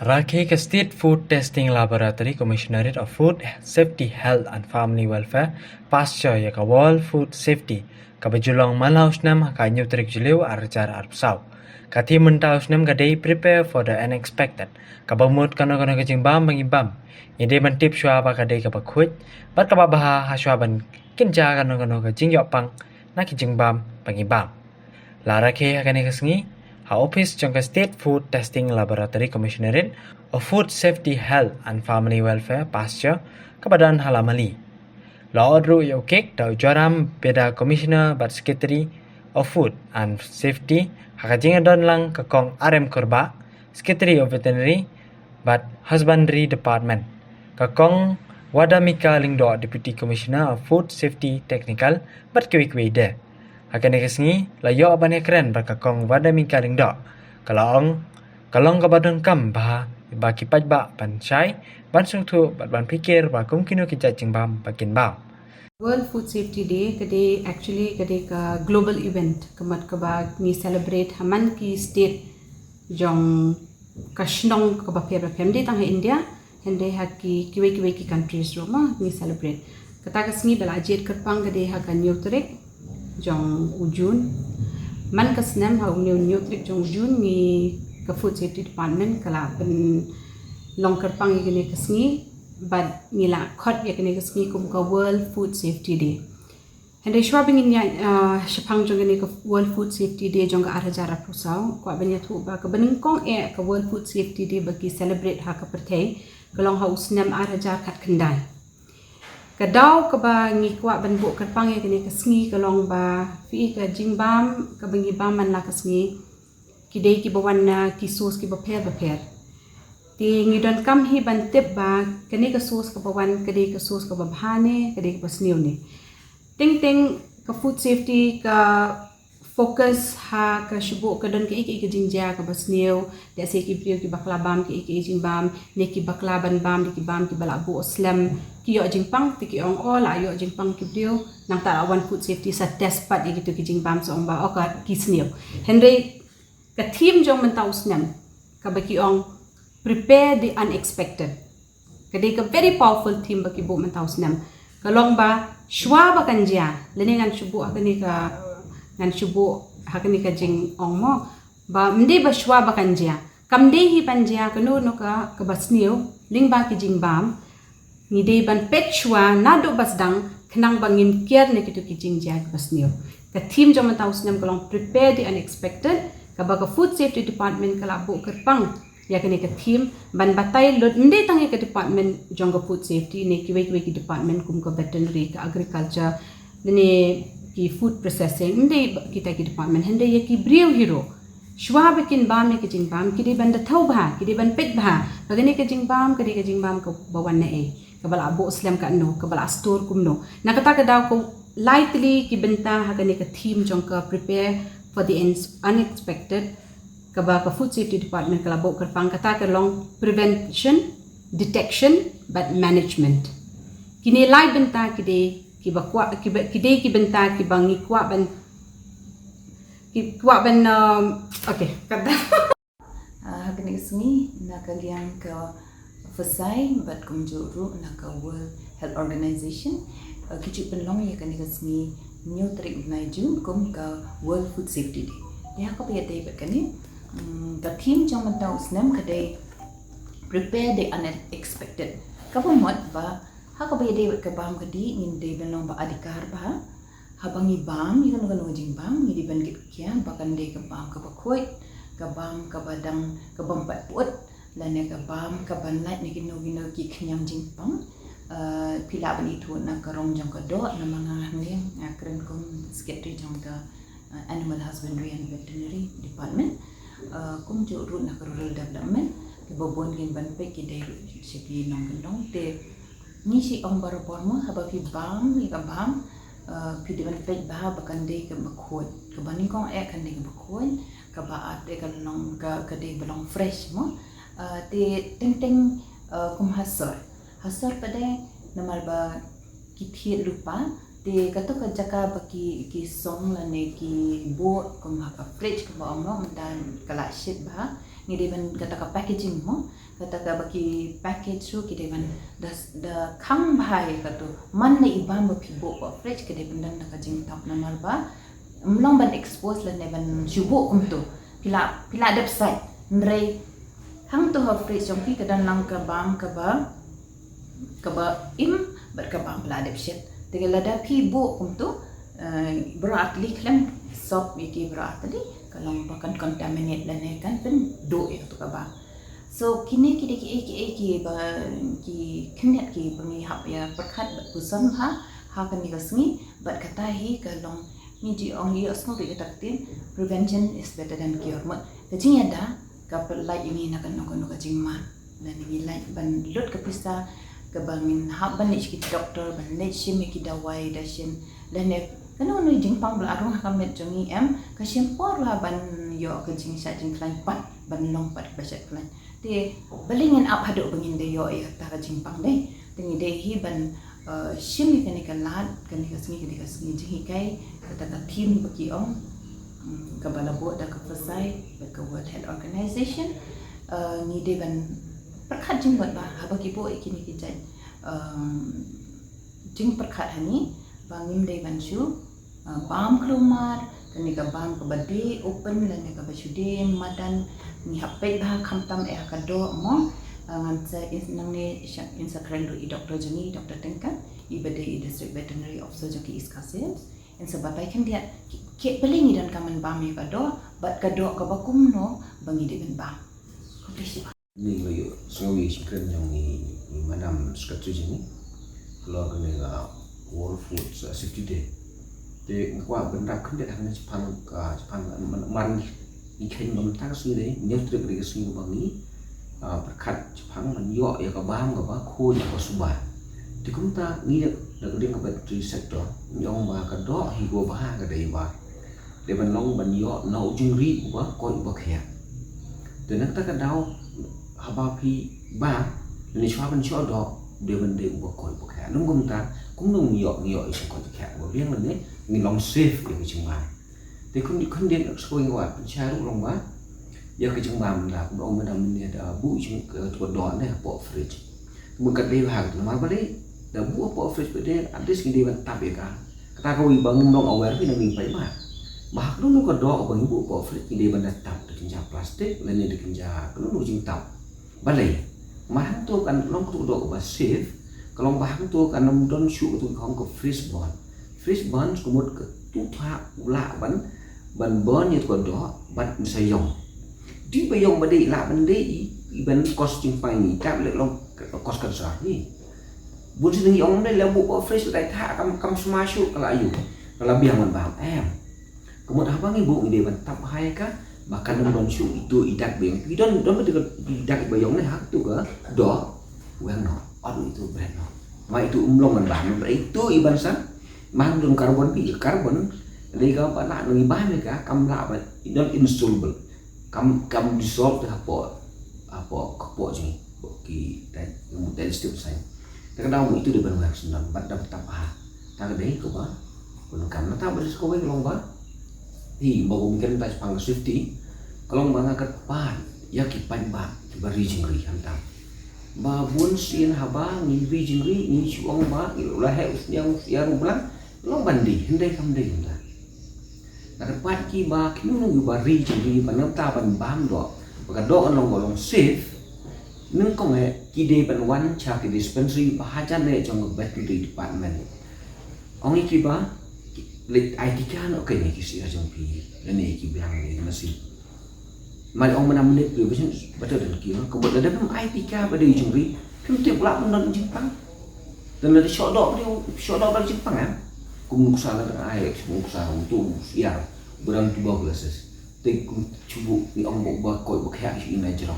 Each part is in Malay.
Rakhi ka State Food Testing Laboratory Commissionerate of Food Safety, Health and Family Welfare pasca ya ka World Food Safety ka bajulong malaus nam ka nyutrik juliu arjar arbsaw. Kati mentaus nam ka day prepare for the unexpected. Ka bamut kano ka jingbam bangibam. Ide mentip shwa ba ka day ka bakhut. Bat ka babaha ha shwa ban kinja kano ka jingyok pang na ki jingbam bangibam. Lara ke hakane kasngi ha office jong ka State Food Testing Laboratory Commissionerate of Food Safety, Health and Family Welfare pasca kebadan halamali. Laudru yokek tau joram beda Commissioner but Secretary of Food and Safety hakajinga don lang kakong RM Korba, Secretary of Veterinary but Husbandry Department. Kakong Wadamika Lingdo Deputy Commissioner of Food Safety Technical but kwik-wede. Akan kesngi layo abane keren berkakong wadami kaling dok. Kalong kabadon kam bah baki pajba ban syai ban sungtu ban pikir ba kumkino kita jingbam bakin bam. World Food Safety Day kade actually kade ka global event kamat ka ba ni celebrate haman ki state jong kashnong ka ba pera family tang India hende haki kiwe ki countries roma ni celebrate. Kata kasngi bala jet kerpang kade hakan nyutrik jong ujun man kasnam ha nyutrik jong ujun ni ka Food Safety Department kala pen long kerpang igene kasngi but nila khot yakene kasngi kum ka World Food Safety Day. Hende shwabing inya shapang jong ne ka World Food Safety Day jong ka arjara prosau kwa banya thu ba ka beningkong ka World Food Safety Day bagi celebrate ha ka perthai kalong ha usnam arja khat kendai. Kadau ka ba ngikwa ban bu kerpang yakene kasngi kalong ba fi ka jingbam ka bangi baman la kasngi kidei ki bawan na ki sos ki baper ti ngidon kam hi ban tip ba kani ka sos ka bawan kadi ka sos ka babhane kadi ka pasniu ni ting ka food safety ka focus ha ka shubu ka don ka iki jinja ka basniu de se ki priyo ki bakla bam ki iki jingbam ne ki bakla ban bam ki bam ki bala bu slam ki yo jingpang ti ki ong ola yo jingpang ki priyo nang ta one food safety sa test pat iki to ki jingbam so ong ba o ka ki sniu henry ka team jong mentau snam ka baki ong prepare the unexpected. Kadi ka very powerful team baki bu mentau snam. Kalong ba shwa ba kanja leni ngan shubu akani ka ngan shubu hakani ka jing ong mo ba mde ba shwa ba kanja kamde hi panja kanu no ka basniu ling ba ki jing bam ni de ban pet shwa na do basdang khnang bangin care ne kitu ki jing ja basniu. Ka team jong mentau snam kalong prepare the unexpected ka ba ka Food Safety Department kala bu kerpang yakni ka team ban batai lot mde tangi ka department jong ka food safety ne kiwe ki department kum ka veterinary ka agriculture ne ki food processing mde kita ki department hende ye ki brio hero shwa bikin bam ne ki jing bam ki de ban da thau ba ki de ban pet ba ka ne ka jing bam ka bawan ne ka bala bo slam ka no ka bala store kum no nakata ka daw ko lightly ki benta ha ka ne ka team jong ka prepare for the unexpected kaba ka Food Safety Department kala bo kerpang kata ka long prevention detection but management kini lai benta kide ki bakwa kide ki benta ki bangi kwa ban okay kata hakani sengi na kalian ka fasai but kumjuru na ka World Health Organization kicu penlong ya kani sengi new trick na June kum ka World Food Safety Day ya ka payah day kani the team jong mentau snam kadai prepare the unexpected kapamot ba ha ka bay day ka bam kadi ngin day benong ba adikar ba habangi bam ikan kan ngajing bam ngidi ban git kya bakan day ka bam ka bakoy ka bam ka badang ka bam pat put lane ka bam ka ban light ni gino ki knyam jing pang pila ban itu na karong jong ka do na mga ngeng kren kom secretary jong ka Animal Husbandry and Veterinary Department kum jo ru na rural development ke bobon gen ban pe ki dai sipi nong gendong te ni si ong barapor mo haba fi bam ni ka bam pi de ban pe ba bakan dei ke bakhoi ke baning kong kan dei ke bakhoi ka ba ate kan nong ka dei belong fresh mo te teng kum hasar pada namal ba ki thir lupa te kato ka jaka baki ki song la ne ki bo kum ha ka fridge ka ba mo dan kala shit ba ngide ban kata ka packaging mo kata ka baki package su kide ban da khang bhai ka to man ne ibam ba phibo ko fridge kide ban dan ka jing tap na mar ba mlong ban expose la ne ban shubo kum to pila website ndre hang to ha fridge jong ki kadan lang ka ba im ber ka bam pila dep shit tegala da phibo kum to berat li klem sop iki berat tadi kalau bahkan contaminate dan kan do ya tu kaba so kini ki kinet ki pengi hap ya perkhat pusan ha kan ni kasngi bat kata hi kalau ni ji ong hi asno bi taktin prevention is better than cure mat kajing ada kapal lai ini nak no kajing man dan ni lai ban lut ke pista ke bangin hap ban ni ki doktor ban ni shimi ki dawai da shin dan kana no jing pang bla arung ha met jongi em ka siem por la ban yo ka jing sa jing klan pat ban long pat ba set klan te balingin up hado bangin de yo ya ta ka jing pang de tingi de hi ban siem ni kan lat kan ka singi jing kai kata ka team baki ong ka balabo da ka pasai ba ka World Health Organization ni de ban perkhat jing bat ba ha baki bo ikini ki jai jing perkhat hani bangim de bansu bam kelumar dan ni ka bam ka bade open dan ni ka basude madan ni hape bah khamtam ka do mo ngan sa nang ni Instagram do doktor jani doktor tengkan i bade district veterinary officer jaki iskasen en sebab ai kan dia ke pelingi dan kaman bam ka do bat ka do ka bakum no bangi de ben bam ni lo sengawi sikren yang ni madam sekretari jani kalau kena World Food Safety Day. Thì qua bên ra khấn điện hàng Japan man ni khen nom ta suy đấy nếu được cái suy bằng ní khát Japan man yo ya ka bam ka ba khôi ka suba thì chúng ta nghĩ được riêng cái battery sector nyong ba ka do hi go ba ka dei ba để ban long ban yo nau jing ri ba ko ba khia thì nak ta ka dau haba phi ba ni chwa ban cho do để ban dei ba ko ba khia nung kum ta cũng nung yo sẽ có thực hiện một riêng là đấy mình lòng safe để cái trường bài thì không đến được sôi ngoài bên trái lúc lòng quá giờ cái trường bài là cũng ông mới làm mình đã bụi trong tuần đó này bỏ fridge một cái đây hàng nó mà đấy đã bụi bỏ fridge bên đây at least cái đây vẫn tạm biệt cả ta có bị bằng nông aware vì là mình phải mà lúc nó còn đó bằng bụi bỏ fridge cái đây vẫn đặt tạm được kinh plastic lên được kinh cái nó chính tạm bắt lấy mà hắn tôi cần nông tụ độ và safe kalau bahang tu kan nam don shu tu khong ko freeze bond ko mot ke tu tha la ban bon ni ko do bat sai yong di ba yong ba dei la ban dei ban costing fine ni tap le long cost kan sa ni bun sin yong dei la bu ko freeze dai tha kam sma shu kala ayu kala biang man bang em ko mot apa ngi bu ide ban tap hai ka bahkan nam don shu itu idak biang don ba idak ba yong ni hak tu ka do wang no aduh itu brand no ma itu umlong man bahan itu iban san mang dong karbon dari ka pa na ngi bahan ka kam la ba non insoluble kam dissolve ta po ji ki dan step sai ta daw mo itu de ban wax nan bat dam tap ha ta ka dei ko ba kun kam na ta ba ko weng long ba hi ba ko mungkin ta pang safety kalau mangakat pan ya ki pan ba ki ba rijing ri hantam ba bun sin haba ni rijing ri ni chuang ba ki la he yang blang long bandi hindai kam dei la na ka pat ki ba ki nu ba rijing ri ba nam ta ban bam do ba ka do long safe nung ko nge ki de ban wan cha ki dispensary ba ha chan le trong veterinary department ong ki ba lịch ai ti kan okay ni ki sia trong pi ni ki biang ni masih mà ông mà nằm lên với bắt đầu đến kia có một lần đấy ai ti ca và đi chuẩn bị phim tiệp lại một lần chính tăng dan dari shot dog dari Jepang kan kum kusala ai kum kusala tu ya berang tu bagus te kum cubu ni ông bộ ba koi bộ kha shi na jero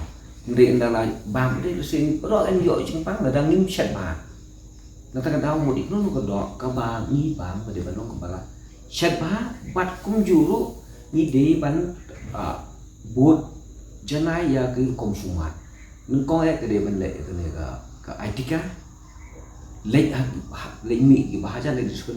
ndai ndala bam dei sen ro en yo Jepang là đang nim chat ba na ta ka một ít nó có đó ka ba ni bam ba de ba no ko bala chat ba bat kum juru ni de ban buat janai ya ke konsumat nung ko ek de ban le ke ne ka etika lek mi ki bahaja le disebut